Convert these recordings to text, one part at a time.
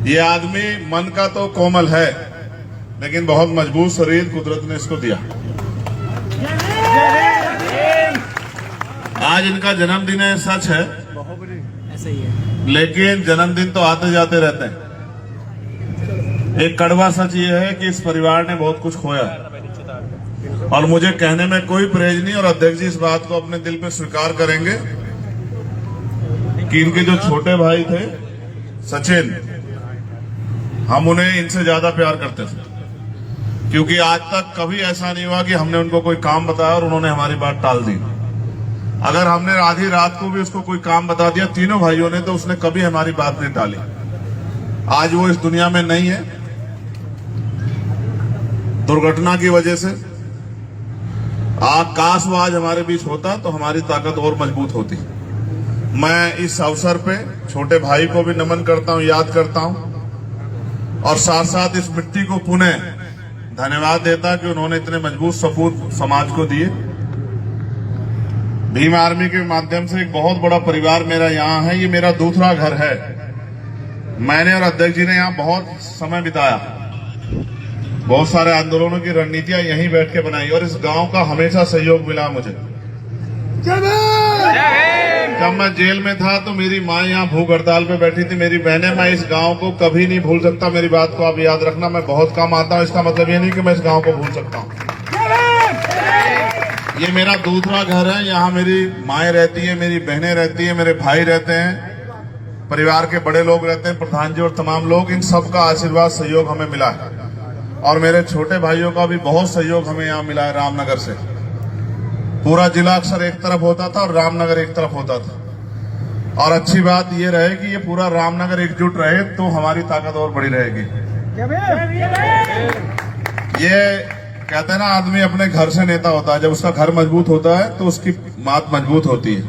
ये आदमी मन का तो कोमल है, लेकिन बहुत मजबूत शरीर कुदरत ने इसको दिया। आज इनका जन्मदिन है, सच है, ऐसा ही है, लेकिन जन्मदिन तो आते जाते रहते हैं। एक कड़वा सच ये है कि इस परिवार ने बहुत कुछ खोया, और मुझे कहने में कोई परहेज नहीं, और अध्यक्ष जी इस बात को अपने दिल पे स्वीकार करेंगे कि इनके जो छोटे भाई थे सचिन, हम उन्हें इनसे ज्यादा प्यार करते थे, क्योंकि आज तक कभी ऐसा नहीं हुआ कि हमने उनको कोई काम बताया और उन्होंने हमारी बात टाल दी। अगर हमने आधी रात को भी उसको कोई काम बता दिया तीनों भाइयों ने, तो उसने कभी हमारी बात नहीं टाली। आज वो इस दुनिया में नहीं है, दुर्घटना की वजह से। काश वो आज हमारे बीच होता तो हमारी ताकत और मजबूत होती। मैं इस अवसर पे छोटे भाई को भी नमन करता हूं, याद करता हूं, और साथ साथ इस मिट्टी को पुनः धन्यवाद देता कि उन्होंने इतने मजबूत सपूत समाज को दिए। भीम आर्मी के माध्यम से एक बहुत बड़ा परिवार मेरा यहाँ है, ये मेरा दूसरा घर है। मैंने और अध्यक्ष जी ने यहाँ बहुत समय बिताया, बहुत सारे आंदोलनों की रणनीतियां यहीं बैठ के बनाई, और इस गांव का हमेशा सहयोग मिला मुझे। जब मैं जेल में था तो मेरी माँ यहाँ भूख हड़ताल पे बैठी थी, मेरी बहनें, मैं इस गांव को कभी नहीं भूल सकता। मेरी बात को आप याद रखना, मैं बहुत कम आता हूँ, इसका मतलब ये नहीं कि मैं इस गांव को भूल सकता हूँ। ये मेरा दूसरा घर है, यहाँ मेरी माएँ रहती है, मेरी बहनें रहती है, मेरे भाई रहते हैं, परिवार के बड़े लोग रहते हैं, प्रधान जी और तमाम लोग। इन सबका आशीर्वाद सहयोग हमें मिला है, और मेरे छोटे भाइयों का भी बहुत सहयोग हमें यहाँ मिला है। रामनगर से पूरा जिला अक्सर एक तरफ होता था और रामनगर एक तरफ होता था, और अच्छी बात ये रहे कि ये पूरा रामनगर एकजुट रहे तो हमारी ताकत और बड़ी रहेगी। ये कहते हैं ना, आदमी अपने घर से नेता होता है, जब उसका घर मजबूत होता है तो उसकी बात मजबूत होती है।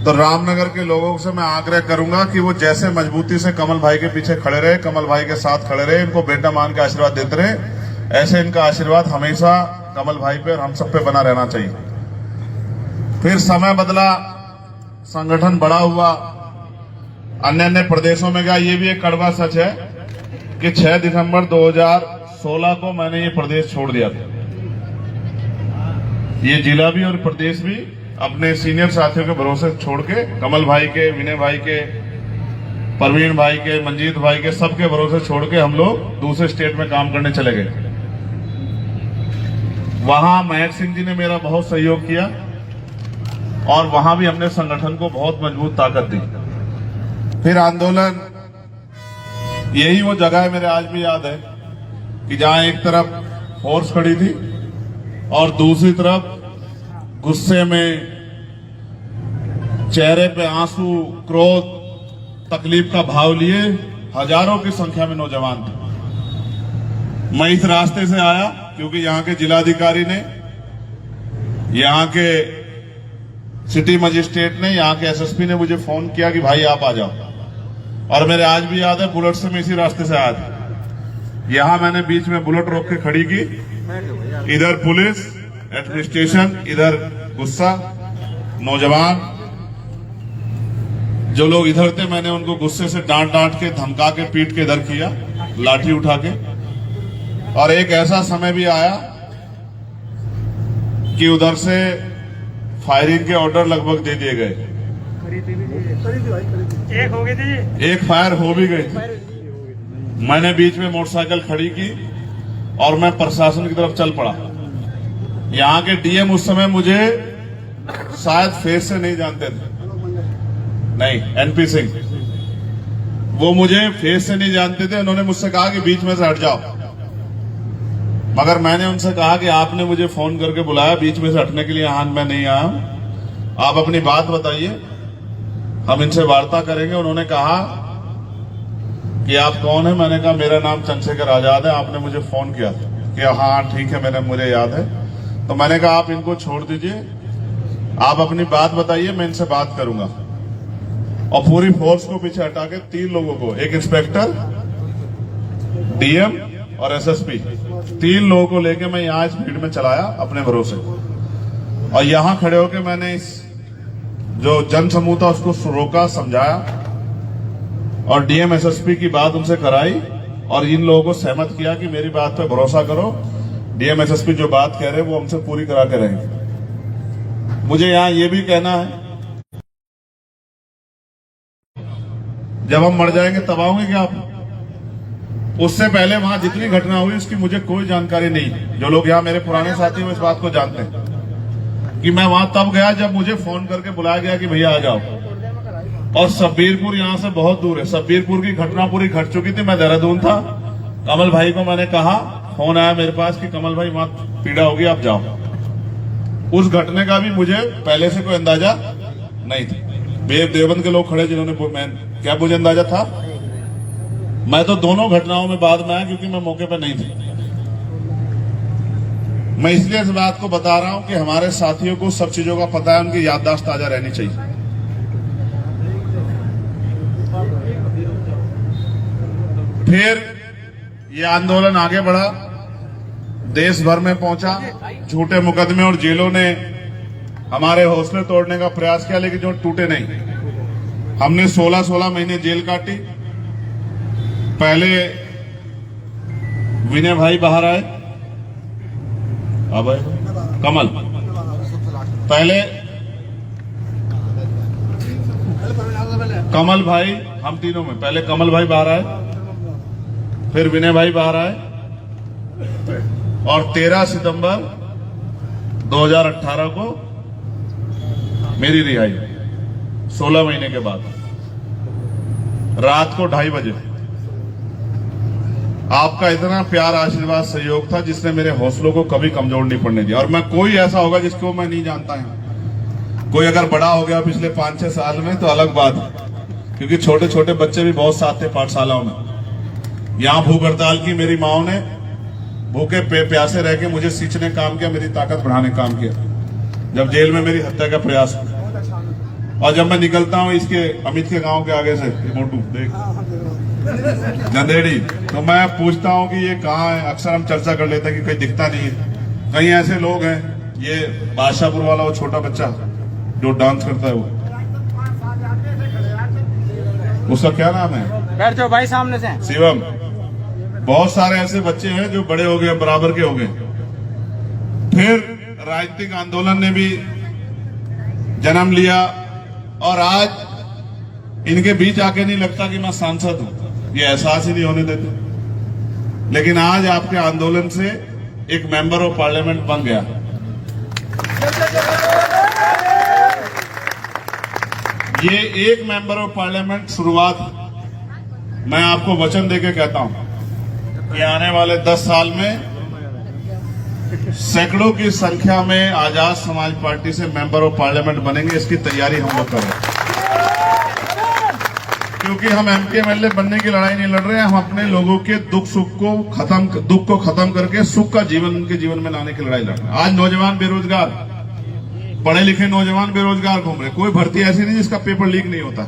तो रामनगर के लोगों से मैं आग्रह करूंगा कि वो जैसे मजबूती से कमल भाई के पीछे खड़े रहे, कमल भाई के साथ खड़े रहे, इनको बेटा मान के आशीर्वाद देते रहे, ऐसे इनका आशीर्वाद हमेशा कमल भाई पे और हम सब पे बना रहना चाहिए। फिर समय बदला, संगठन बड़ा हुआ, अन्य अन्य प्रदेशों में गया। ये भी एक कड़वा सच है कि 6 दिसंबर 2016 को मैंने ये प्रदेश छोड़ दिया था। ये जिला भी और प्रदेश भी अपने सीनियर साथियों के भरोसे छोड़ के, कमल भाई के, विनय भाई के, परवीन भाई के, मंजीत भाई के, सबके भरोसे छोड़ के हम लोग दूसरे स्टेट में काम करने चले गए। वहां महक सिंह जी ने मेरा बहुत सहयोग किया, और वहां भी हमने संगठन को बहुत मजबूत ताकत दी। फिर आंदोलन, यही वो जगह है, मेरे आज भी याद है कि जहां एक तरफ फोर्स खड़ी थी और दूसरी तरफ गुस्से में, चेहरे पे आंसू, क्रोध, तकलीफ का भाव लिए हजारों की संख्या में नौजवान थे। मैं इस रास्ते से आया क्योंकि यहाँ के जिलाधिकारी ने, यहाँ के सिटी मजिस्ट्रेट ने, यहाँ के एसएसपी ने मुझे फोन किया कि भाई आप आ जाओ, और मेरे आज भी याद है, बुलेट से मैं इसी रास्ते से आया था। यहाँ मैंने बीच में बुलेट रोक के खड़ी की, इधर पुलिस एडमिनिस्ट्रेशन, इधर गुस्सा, नौजवान जो लोग इधर थे, मैंने उनको गुस्से से डांट के, धमका के, पीट के इधर किया, लाठी उठा के। और एक ऐसा समय भी आया कि उधर से फायरिंग के ऑर्डर लगभग दे दिए गए। एक हो गई थी, एक फायर हो भी गई थी। मैंने बीच में मोटरसाइकिल खड़ी की और मैं प्रशासन की तरफ चल पड़ा। यहाँ के डीएम उस समय मुझे शायद फेस से नहीं जानते थे, नहीं, एनपी सिंह, वो मुझे फेस से नहीं जानते थे। उन्होंने मुझसे कहा कि बीच में से हट जाओ, मगर मैंने उनसे कहा कि आपने मुझे फोन करके बुलाया, बीच में से हटने के लिए यहाँ मैं नहीं आया, आप अपनी बात बताइए, हम इनसे वार्ता करेंगे। उन्होंने कहा कि आप कौन है? मैंने कहा मेरा नाम चंद्रशेखर आजाद है, आपने मुझे फोन किया कि हाँ ठीक है, मुझे याद है। तो मैंने कहा आप इनको छोड़ दीजिए, आप अपनी बात बताइए, मैं इनसे बात करूंगा। और पूरी फोर्स को पीछे हटा के 3 लोगों को, एक इंस्पेक्टर, डीएम और एसएसपी, 3 लोगों को लेके मैं यहाँ इस भीड़ में चलाया अपने भरोसे। और यहाँ खड़े होके मैंने इस जो जन समूह था उसको रोका, समझाया, और डीएम एसएसपी की बात उनसे कराई और इन लोगों को सहमत किया कि मेरी बात पे भरोसा करो, डीएम एसएसपी जो बात कह रहे हैं वो हमसे पूरी करा के रहेंगे। मुझे यहां ये भी कहना है, जब हम मर जाएंगे तब आओगे क्या आप? उससे पहले वहां जितनी घटना हुई उसकी मुझे कोई जानकारी नहीं। जो लोग यहाँ मेरे पुराने साथी वो इस बात को जानते हैं कि मैं वहां तब गया जब मुझे फोन करके बुलाया गया कि भैया आ जाओ। और सब्बीरपुर यहाँ से बहुत दूर है। सब्बीरपुर की घटना पूरी घट चुकी थी, मैं देहरादून था। कमल भाई को मैंने कहा, फोन आया मेरे पास कि कमल भाई वहां पीड़ा होगी, आप जाओ। उस घटने का भी मुझे पहले से कोई अंदाजा नहीं था। देवबंद के लोग खड़े जिन्होंने, क्या मुझे अंदाजा था? मैं तो दोनों घटनाओं में बाद में आया क्योंकि मैं मौके पर नहीं था। मैं इसलिए इस बात को बता रहा हूं कि हमारे साथियों को सब चीजों का पता है, उनकी याददाश्त ताजा रहनी चाहिए। फिर ये आंदोलन आगे बढ़ा, देश भर में पहुंचा। झूठे मुकदमे और जेलों ने हमारे हौसले तोड़ने का प्रयास किया, लेकिन जो टूटे नहीं। हमने 16-16 महीने जेल काटी। पहले विनय भाई बाहर आए, अब कमल, पहले कमल भाई, हम तीनों में पहले कमल भाई बाहर आए, फिर विनय भाई बाहर आए और 13 सितंबर 2018 को मेरी रिहाई 16 महीने के बाद रात को 2:30 बजे। आपका इतना प्यार, आशीर्वाद, सहयोग था जिसने मेरे हौसलों को कभी कमजोर नहीं पड़ने दिया। और मैं, कोई ऐसा होगा जिसको मैं नहीं जानता है। कोई अगर बड़ा हो गया पिछले 5-6 साल में तो अलग बात है, क्योंकि छोटे छोटे बच्चे भी बहुत साथ थे पाठशालाओं में। यहां भूख हड़ताल की मेरी माओ ने भूखे प्यासे रह के मुझे सींचने काम किया, मेरी ताकत बढ़ाने काम किया। जब जेल में मेरी हत्या का प्रयास हुआ, और जब मैं निकलता हूं इसके अमित के गांव के आगे से, मोटू देख नंदेड़ी, तो मैं पूछता हूं कि ये कहाँ है। अक्सर हम चर्चा कर लेते हैं कि कहीं दिखता नहीं है। कहीं ऐसे लोग हैं, ये बादशाहपुर वाला वो छोटा बच्चा जो डांस करता है, वो उसका क्या नाम है? बैठ जाओ भाई सामने से। शिवम। बहुत सारे ऐसे बच्चे हैं जो बड़े हो गए, बराबर के हो गए। फिर राजनीतिक आंदोलन ने भी जन्म लिया और आज इनके बीच आके नहीं लगता कि मैं सांसद हूं, ये एहसास ही नहीं होने देते। लेकिन आज आपके आंदोलन से एक मेंबर ऑफ पार्लियामेंट बन गया। ये एक मेंबर ऑफ पार्लियामेंट शुरुआत। मैं आपको वचन देके कहता हूं कि आने वाले 10 साल में सैकड़ों की संख्या में आजाद समाज पार्टी से मेंबर ऑफ पार्लियामेंट बनेंगे। इसकी तैयारी हम लोग कर रहे हैं, क्योंकि हम एमपी एमएलए बनने की लड़ाई नहीं लड़ रहे हैं। हम अपने लोगों के दुख को खत्म करके सुख का जीवन उनके जीवन में लाने की लड़ाई लड़ रहे हैं। आज नौजवान बेरोजगार, पढ़े लिखे नौजवान बेरोजगार घूम रहे। कोई भर्ती ऐसी नहीं जिसका पेपर लीक नहीं होता।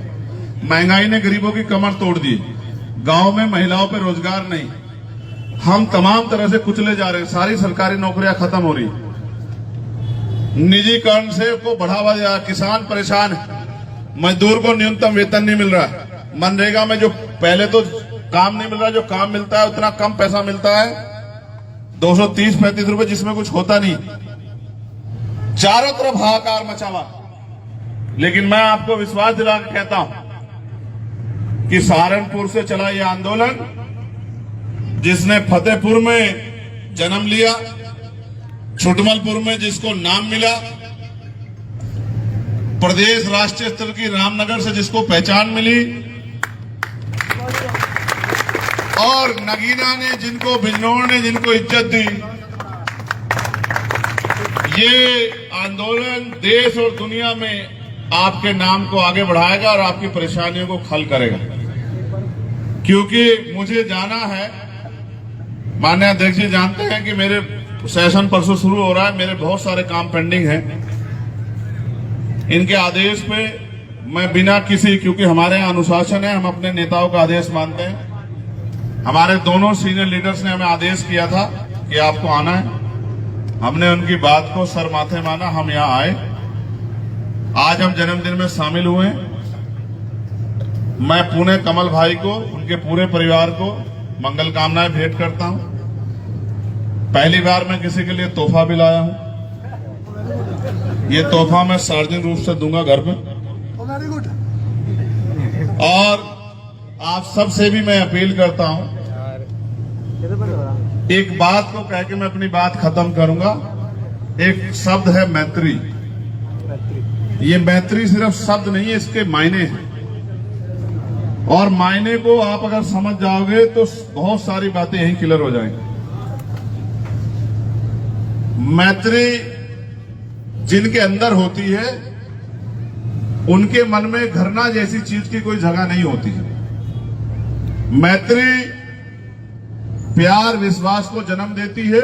महंगाई ने गरीबों की कमर तोड़ दी। गांव में महिलाओं पर रोजगार नहीं। हम तमाम तरह से कुचले जा रहे हैं। सारी सरकारी नौकरियां खत्म हो रही, निजीकरण से को बढ़ावा दिया। किसान परेशान है, मजदूर को न्यूनतम वेतन नहीं मिल रहा। मनरेगा में जो पहले तो काम नहीं मिल रहा, जो काम मिलता है उतना कम पैसा मिलता है, 230-35 रुपए, जिसमें कुछ होता नहीं। चारों तरफ हाहाकार मचा हुआ। लेकिन मैं आपको विश्वास दिला के कहता हूं कि सहारनपुर से चला यह आंदोलन, जिसने फतेहपुर में जन्म लिया, छुटमलपुर में जिसको नाम मिला, प्रदेश राष्ट्रीय स्तर की रामनगर से जिसको पहचान मिली, और नगीना ने जिनको, बिजनौर ने जिनको इज्जत दी, ये आंदोलन देश और दुनिया में आपके नाम को आगे बढ़ाएगा और आपकी परेशानियों को हल करेगा। क्योंकि मुझे जाना है, माननीय अध्यक्ष जी जानते हैं कि मेरे सेशन परसों शुरू हो रहा है, मेरे बहुत सारे काम पेंडिंग हैं। इनके आदेश पे मैं बिना किसी, क्योंकि हमारे यहाँ अनुशासन है, हम अपने नेताओं का आदेश मानते हैं। हमारे दोनों सीनियर लीडर्स ने हमें आदेश किया था कि आपको आना है। हमने उनकी बात को सर माथे माना, हम यहाँ आए। आज हम जन्मदिन में शामिल हुए। मैं पुणे कमल भाई को, उनके पूरे परिवार को मंगल कामनाएं भेंट करता हूं। पहली बार मैं किसी के लिए तोहफा भी लाया हूं। ये तोहफा मैं सार्वजनिक रूप से दूंगा घर पे। और आप सबसे भी मैं अपील करता हूं, एक बात को कह के मैं अपनी बात खत्म करूंगा। एक शब्द है मैत्री। ये मैत्री सिर्फ शब्द नहीं है, इसके मायने हैं। और मायने को आप अगर समझ जाओगे तो बहुत सारी बातें यहीं क्लियर हो जाएंगी। मैत्री जिनके अंदर होती है, उनके मन में घृणा जैसी चीज की कोई जगह नहीं होती है। मैत्री प्यार विश्वास को जन्म देती है,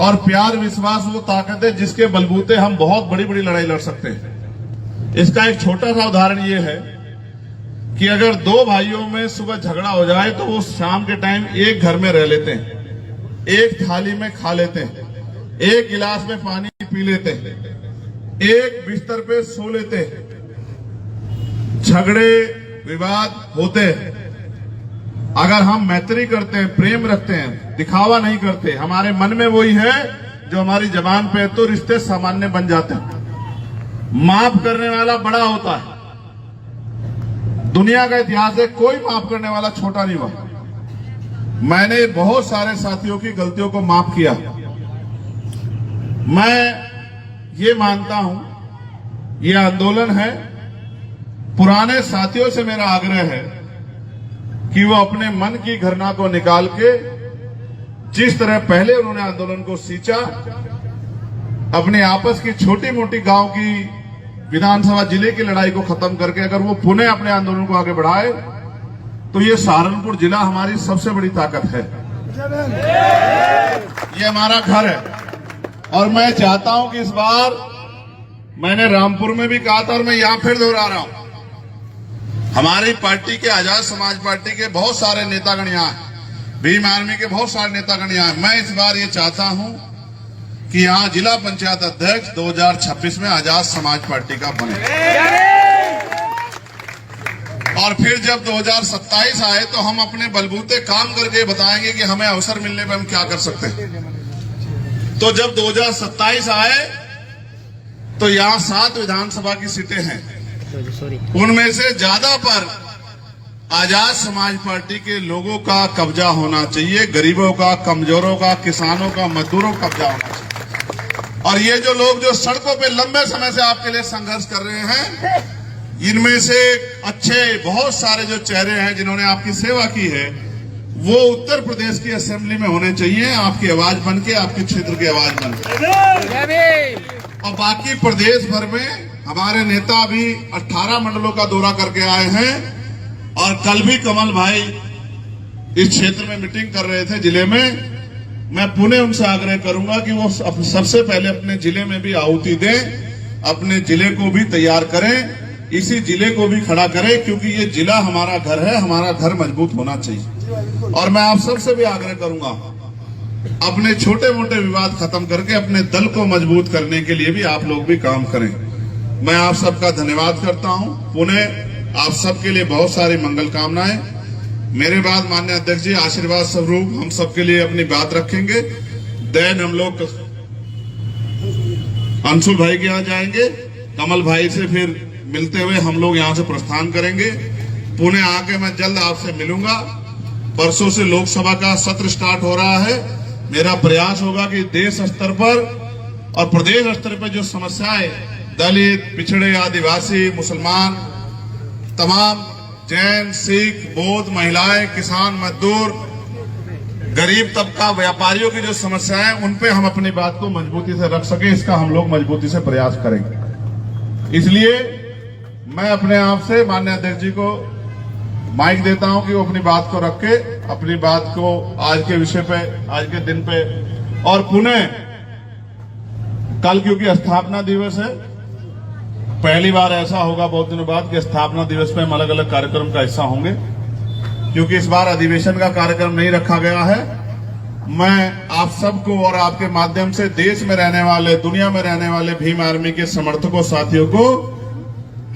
और प्यार विश्वास वो ताकत है जिसके बलबूते हम बहुत बड़ी बड़ी लड़ाई लड़ सकते हैं। इसका एक छोटा सा उदाहरण ये है कि अगर दो भाइयों में सुबह झगड़ा हो जाए तो वो शाम के टाइम एक घर में रह लेते हैं, एक थाली में खा लेते हैं, एक गिलास में पानी पी लेते हैं, एक बिस्तर पे सो लेते हैं। झगड़े विवाद होते हैं। अगर हम मैत्री करते हैं, प्रेम रखते हैं, दिखावा नहीं करते, हमारे मन में वही है जो हमारी जबान पे है, तो रिश्ते सामान्य बन जाते हैं। माफ करने वाला बड़ा होता है। दुनिया का इतिहास है, कोई माफ करने वाला छोटा नहीं हुआ। मैंने बहुत सारे साथियों की गलतियों को माफ किया। मैं ये मानता हूं, ये आंदोलन है। पुराने साथियों से मेरा आग्रह है कि वो अपने मन की घृणा को निकाल के, जिस तरह पहले उन्होंने आंदोलन को सींचा, अपने आपस की छोटी मोटी गांव की विधानसभा जिले की लड़ाई को खत्म करके अगर वो पुणे अपने आंदोलन को आगे बढ़ाए तो ये सहारनपुर जिला हमारी सबसे बड़ी ताकत है। ये हमारा घर है। और मैं चाहता हूं कि इस बार, मैंने रामपुर में भी कहा था और मैं यहां फिर दोहरा रहा हूं, हमारी पार्टी के, आजाद समाज पार्टी के बहुत सारे नेतागण यहाँ हैं, भीम आर्मी के बहुत सारे नेतागण यहाँ हैं। मैं इस बार ये चाहता हूं कि यहाँ जिला पंचायत अध्यक्ष 2026 में आजाद समाज पार्टी का बने। और फिर जब 2027 आए तो हम अपने बलबूते काम करके बताएंगे कि हमें अवसर मिलने पर हम क्या कर सकते हैं। तो जब 2027 आए तो यहाँ 7 विधानसभा की सीटें हैं, उनमें से ज्यादा पर आजाद समाज पार्टी के लोगों का कब्जा होना चाहिए। गरीबों का, कमजोरों का, किसानों का, मजदूरों का कब्जा होना चाहिए। और ये जो लोग जो सड़कों पे लंबे समय से आपके लिए संघर्ष कर रहे हैं, इनमें से अच्छे बहुत सारे जो चेहरे हैं जिन्होंने आपकी सेवा की है, वो उत्तर प्रदेश की असेंबली में होने चाहिए, आपकी आवाज बन के, आपके क्षेत्र की आवाज बन के। और बाकी प्रदेश भर में हमारे नेता भी 18 मंडलों का दौरा करके आए हैं। और कल भी कमल भाई इस क्षेत्र में मीटिंग कर रहे थे जिले में। मैं पुणे उनसे आग्रह करूंगा कि वो सबसे पहले अपने जिले में भी आहुति दें, अपने जिले को भी तैयार करें, इसी जिले को भी खड़ा करें, क्योंकि ये जिला हमारा घर है, हमारा घर मजबूत होना चाहिए। और मैं आप सबसे भी आग्रह करूंगा, अपने छोटे मोटे विवाद खत्म करके अपने दल को मजबूत करने के लिए भी आप लोग भी काम करें। मैं आप सबका धन्यवाद करता हूं। पुणे आप सबके लिए बहुत सारी मंगल कामनाएं। मेरे बाद माननीय अध्यक्ष जी आशीर्वाद स्वरूप हम सबके लिए अपनी बात रखेंगे। देन हम लोग अंशुल भाई के यहाँ जाएंगे, कमल भाई से फिर मिलते हुए हम लोग यहाँ से प्रस्थान करेंगे। पुणे आके मैं जल्द आपसे मिलूंगा। परसों से लोकसभा का सत्र स्टार्ट हो रहा है। मेरा प्रयास होगा कि देश स्तर पर और प्रदेश स्तर पर जो समस्याएं दलित, पिछड़े, आदिवासी, मुसलमान, तमाम जैन, सिख, बौद्ध, महिलाएं, किसान, मजदूर, गरीब तबका, व्यापारियों की जो समस्याएं हैं, उन पे हम अपनी बात को मजबूती से रख सके, इसका हम लोग मजबूती से प्रयास करेंगे। इसलिए मैं अपने आप से माननीय अध्यक्ष जी को माइक देता हूं कि वो अपनी बात को रख के, अपनी बात को आज के विषय पे, आज के दिन पे, और पुणे कल क्योंकि स्थापना दिवस है, पहली बार ऐसा होगा बहुत दिनों बाद कि स्थापना दिवस पे हम अलग अलग कार्यक्रम का हिस्सा होंगे, क्योंकि इस बार अधिवेशन का कार्यक्रम नहीं रखा गया है। मैं आप सबको और आपके माध्यम से देश में रहने वाले, दुनिया में रहने वाले भीम आर्मी के समर्थकों, साथियों को,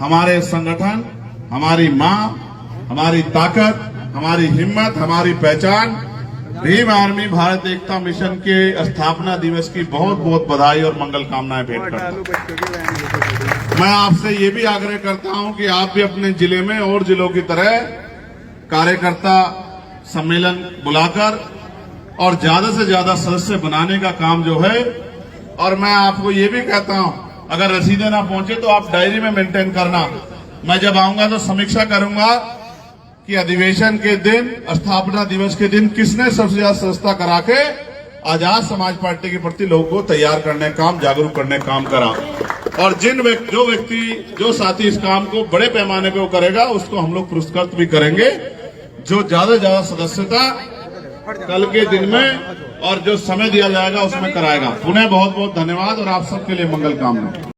हमारे संगठन हमारी माँ, हमारी ताकत, हमारी हिम्मत, हमारी पहचान। भीम आर्मी भारत एकता मिशन के स्थापना दिवस की बहुत बहुत बधाई और मंगल कामनाएं भेंट करता हूं। मैं आपसे ये भी आग्रह करता हूं कि आप भी अपने जिले में और जिलों की तरह कार्यकर्ता सम्मेलन बुलाकर और ज्यादा से ज्यादा सदस्य बनाने का काम जो है, और मैं आपको ये भी कहता हूं, अगर रसीदें ना पहुंचे तो आप डायरी में मेंटेन करना। मैं जब आऊंगा तो समीक्षा करूंगा कि अधिवेशन के दिन, स्थापना दिवस के दिन किसने सबसे ज्यादा सदस्यता करा के आजाद समाज पार्टी के प्रति लोगों को तैयार करने का काम, जागरूक करने का काम करा। और जो साथी इस काम को बड़े पैमाने पे वो करेगा, उसको हम लोग पुरस्कृत भी करेंगे, जो ज्यादा ज्यादा सदस्यता कल के दिन में और जो समय दिया जाएगा उसमें कराएगा। पुनः बहुत बहुत धन्यवाद और आप सबके लिए मंगल कामना।